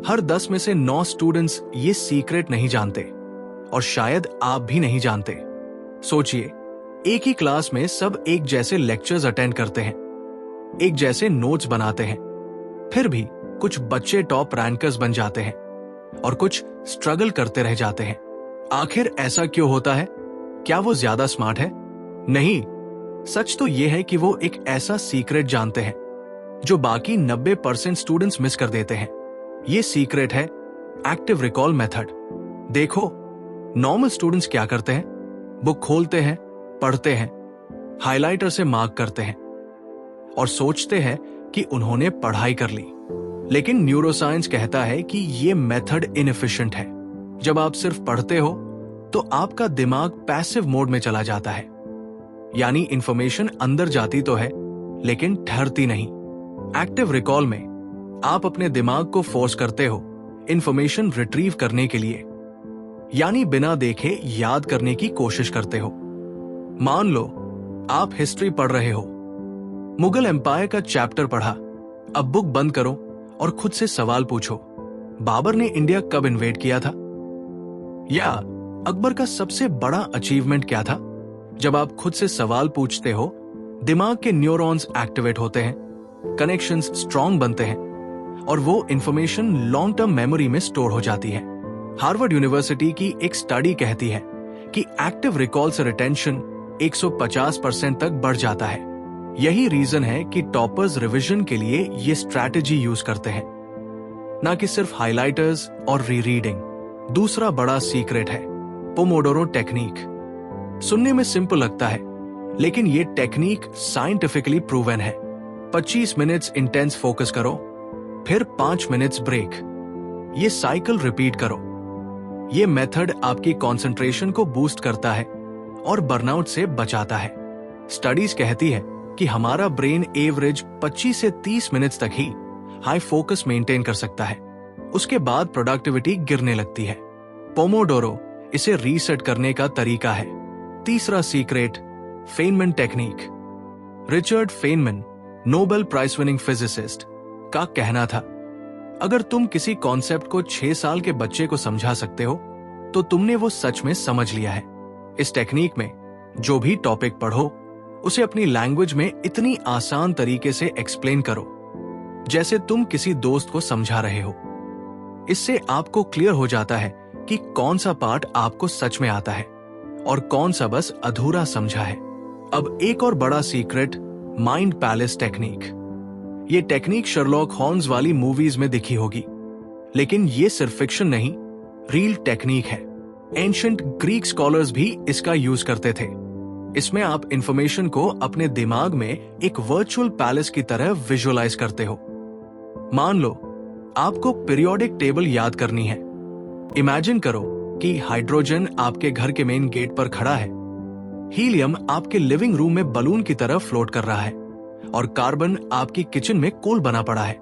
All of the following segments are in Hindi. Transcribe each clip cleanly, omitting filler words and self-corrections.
हर 10 में से 9 स्टूडेंट्स ये सीक्रेट नहीं जानते और शायद आप भी नहीं जानते। सोचिए, एक ही क्लास में सब एक जैसे लेक्चर्स अटेंड करते हैं, एक जैसे नोट्स बनाते हैं, फिर भी कुछ बच्चे टॉप रैंकर्स बन जाते हैं और कुछ स्ट्रगल करते रह जाते हैं। आखिर ऐसा क्यों होता है? क्या वो ज्यादा स्मार्ट है? नहीं, सच तो ये है कि वो एक ऐसा सीक्रेट जानते हैं जो बाकी 90% स्टूडेंट्स मिस कर देते हैं। ये सीक्रेट है एक्टिव रिकॉल मेथड। देखो, नॉर्मल स्टूडेंट्स क्या करते हैं? बुक खोलते हैं, पढ़ते हैं, हाइलाइटर से मार्क करते हैं और सोचते हैं कि उन्होंने पढ़ाई कर ली। लेकिन न्यूरोसाइंस कहता है कि ये मेथड इनएफिशिएंट है। जब आप सिर्फ पढ़ते हो तो आपका दिमाग पैसिव मोड में चला जाता है, यानी इंफॉर्मेशन अंदर जाती तो है लेकिन ठहरती नहीं। एक्टिव रिकॉल में आप अपने दिमाग को फोर्स करते हो इंफॉर्मेशन रिट्रीव करने के लिए, यानी बिना देखे याद करने की कोशिश करते हो। मान लो आप हिस्ट्री पढ़ रहे हो, मुगल एम्पायर का चैप्टर पढ़ा। अब बुक बंद करो और खुद से सवाल पूछो, बाबर ने इंडिया कब इन्वेड किया था? या अकबर का सबसे बड़ा अचीवमेंट क्या था? जब आप खुद से सवाल पूछते हो, दिमाग के न्यूरॉन्स एक्टिवेट होते हैं, कनेक्शंस स्ट्रॉन्ग बनते हैं और वो इंफॉर्मेशन लॉन्ग टर्म मेमोरी में स्टोर हो जाती है। हार्वर्ड यूनिवर्सिटी की एक स्टडी कहती है कि एक्टिव रिकॉल से रिटेंशन 150% तक बढ़ जाता है। यही रीजन है कि टॉपर्स रिवीजन के लिए ये स्ट्रैटेजी यूज करते हैं, ना कि सिर्फ हाइलाइटर्स और रीरीडिंग। दूसरा बड़ा सीक्रेट है पोमोडोरो टेक्निक। सुनने में सिंपल लगता है, लेकिन ये टेक्निक साइंटिफिकली प्रूवन है। 25 मिनट्स इंटेंस फोकस करो, फिर 5 मिनट्स ब्रेक। ये साइकिल रिपीट करो। ये मेथड आपकी कंसंट्रेशन को बूस्ट करता है और बर्नआउट से बचाता है। स्टडीज कहती है कि हमारा ब्रेन एवरेज 25 से 30 मिनट्स तक ही हाई फोकस मेंटेन कर सकता है, उसके बाद प्रोडक्टिविटी गिरने लगती है। पोमोडोरो इसे रीसेट करने का तरीका है। तीसरा secret, Feynman technique. Richard Feynman, Nobel prize winning physicist, का कहना था, अगर तुम किसी कॉन्सेप्ट को 6 साल के बच्चे को समझा सकते हो तो तुमने वो सच में समझ लिया है। इस टेक्निक में जो भी टॉपिक पढ़ो उसे अपनी लैंग्वेज में इतनी आसान तरीके से एक्सप्लेन करो जैसे तुम किसी दोस्त को समझा रहे हो। इससे आपको क्लियर हो जाता है कि कौन सा पार्ट आपको सच में आता है और कौन सा बस अधूरा समझा है। अब एक और बड़ा सीक्रेट, माइंड पैलेस टेक्निक। ये टेक्निक शर्लॉक होम्स वाली मूवीज में दिखी होगी, लेकिन ये सिर्फ फिक्शन नहीं, रियल टेक्निक है। एंशिएंट ग्रीक स्कॉलर्स भी इसका यूज करते थे। इसमें आप इंफॉर्मेशन को अपने दिमाग में एक वर्चुअल पैलेस की तरह विजुअलाइज करते हो। मान लो आपको पीरियोडिक टेबल याद करनी है। इमेजिन करो कि हाइड्रोजन आपके घर के मेन गेट पर खड़ा है, हीलियम आपके लिविंग रूम में बलून की तरह फ्लोट कर रहा है और कार्बन आपकी किचन में कोल बना पड़ा है।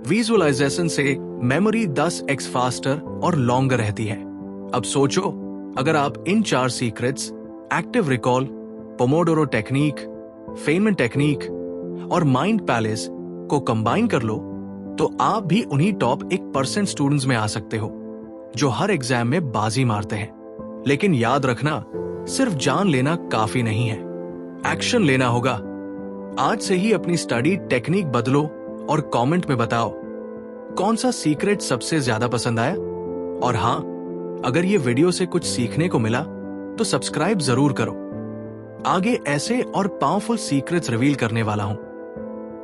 विजुअलाइजेशन से मेमोरी 10x फास्टर और लॉन्गर रहती है। अब सोचो, अगर आप इन 4 secrets, active recall, Pomodoro technique, Feynman technique और माइंड पैलेस को कंबाइन कर लो तो आप भी उन्हीं टॉप 1% स्टूडेंट्स में आ सकते हो जो हर एग्जाम में बाजी मारते हैं। लेकिन याद रखना, सिर्फ जान लेना काफी नहीं है, एक्शन लेना होगा। आज से ही अपनी स्टडी टेक्निक बदलो और कमेंट में बताओ कौन सा सीक्रेट सबसे ज्यादा पसंद आया। और हाँ, अगर ये वीडियो से कुछ सीखने को मिला तो सब्सक्राइब जरूर करो। आगे ऐसे और पावरफुल सीक्रेट्स रिवील करने वाला हूं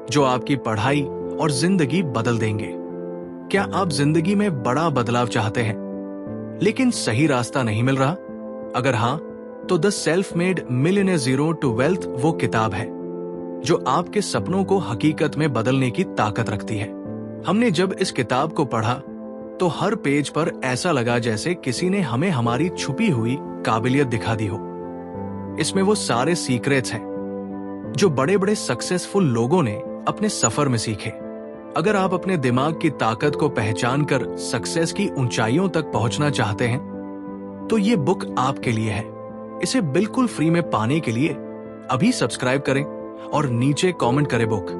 जो आपकी पढ़ाई और जिंदगी बदल देंगे। क्या आप जिंदगी में बड़ा बदलाव चाहते हैं लेकिन सही रास्ता नहीं मिल रहा? अगर हाँ, तो the self made millionaire zero to wealth वो किताब है जो आपके सपनों को हकीकत में बदलने की ताकत रखती है। हमने जब इस किताब को पढ़ा तो हर पेज पर ऐसा लगा जैसे किसी ने हमें हमारी छुपी हुई काबिलियत दिखा दी हो। इसमें वो सारे सीक्रेट्स हैं जो बड़े बड़े सक्सेसफुल लोगों ने अपने सफर में सीखे। अगर आप अपने दिमाग की ताकत को पहचान कर सक्सेस की ऊंचाइयों तक पहुंचना चाहते हैं तो ये बुक आपके लिए है। इसे बिल्कुल फ्री में पाने के लिए अभी सब्सक्राइब करें और नीचे कमेंट करें बुक।